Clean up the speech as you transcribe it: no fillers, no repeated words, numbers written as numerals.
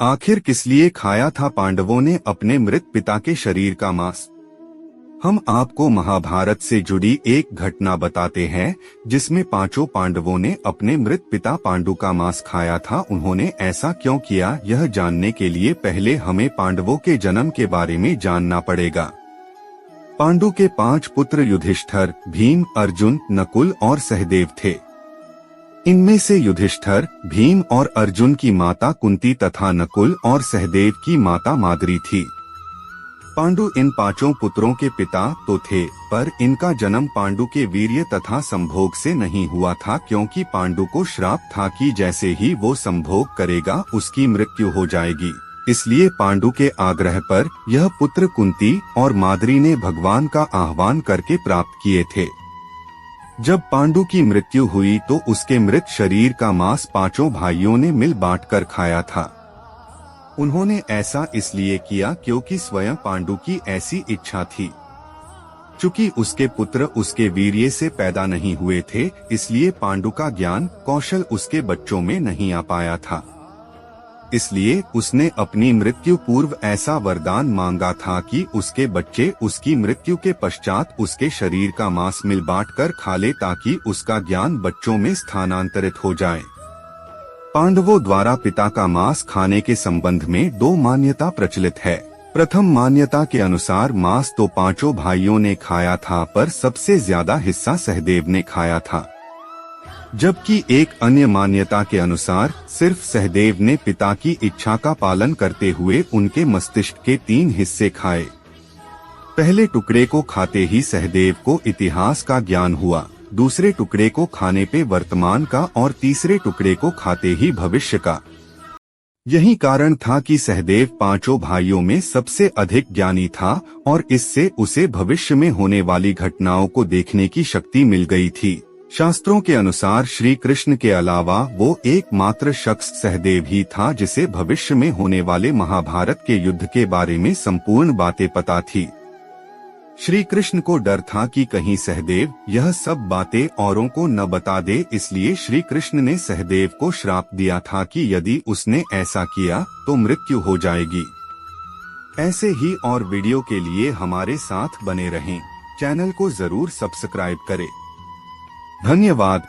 आखिर किस लिए खाया था पांडवों ने अपने मृत पिता के शरीर का मांस? हम आपको महाभारत से जुड़ी एक घटना बताते हैं जिसमें पांचों पांडवों ने अपने मृत पिता पांडु का मांस खाया था। उन्होंने ऐसा क्यों किया, यह जानने के लिए पहले हमें पांडवों के जन्म के बारे में जानना पड़ेगा। पांडु के 5 पुत्र युधिष्ठिर, भीम, अर्जुन, नकुल और सहदेव थे। इनमें से युधिष्ठिर, भीम और अर्जुन की माता कुंती तथा नकुल और सहदेव की माता माद्री थी। पांडु इन 5 पुत्रों के पिता तो थे, पर इनका जन्म पांडु के वीर्य तथा संभोग से नहीं हुआ था, क्योंकि पांडु को श्राप था कि जैसे ही वो संभोग करेगा उसकी मृत्यु हो जाएगी। इसलिए पांडु के आग्रह पर यह पुत्र कुंती और माद्री ने भगवान का आह्वान करके प्राप्त किए थे। जब पांडु की मृत्यु हुई तो उसके मृत शरीर का मांस 5 भाइयों ने मिल बांटकर खाया था। उन्होंने ऐसा इसलिए किया क्योंकि स्वयं पांडु की ऐसी इच्छा थी। चूंकि उसके पुत्र उसके वीर्य से पैदा नहीं हुए थे, इसलिए पांडु का ज्ञान कौशल उसके बच्चों में नहीं आ पाया था। इसलिए उसने अपनी मृत्यु पूर्व ऐसा वरदान मांगा था कि उसके बच्चे उसकी मृत्यु के पश्चात उसके शरीर का मांस मिल बांटकर खा ले, ताकि उसका ज्ञान बच्चों में स्थानांतरित हो जाए। पांडवों द्वारा पिता का मांस खाने के संबंध में 2 मान्यता प्रचलित है। प्रथम मान्यता के अनुसार मांस तो 5 भाइयों ने खाया था, पर सबसे ज्यादा हिस्सा सहदेव ने खाया था। जबकि एक अन्य मान्यता के अनुसार सिर्फ सहदेव ने पिता की इच्छा का पालन करते हुए उनके मस्तिष्क के 3 हिस्से खाए। पहले टुकड़े को खाते ही सहदेव को इतिहास का ज्ञान हुआ, दूसरे टुकड़े को खाने पे वर्तमान का और तीसरे टुकड़े को खाते ही भविष्य का। यही कारण था कि सहदेव 5 भाइयों में सबसे अधिक ज्ञानी था और इससे उसे भविष्य में होने वाली घटनाओं को देखने की शक्ति मिल गई थी। शास्त्रों के अनुसार श्री कृष्ण के अलावा वो एकमात्र शख्स सहदेव ही था जिसे भविष्य में होने वाले महाभारत के युद्ध के बारे में संपूर्ण बातें पता थी। श्री कृष्ण को डर था कि कहीं सहदेव यह सब बातें औरों को न बता दे, इसलिए श्री कृष्ण ने सहदेव को श्राप दिया था कि यदि उसने ऐसा किया तो मृत्यु हो जाएगी। ऐसे ही और वीडियो के लिए हमारे साथ बने रहें। चैनल को जरूर सब्सक्राइब करें। धन्यवाद।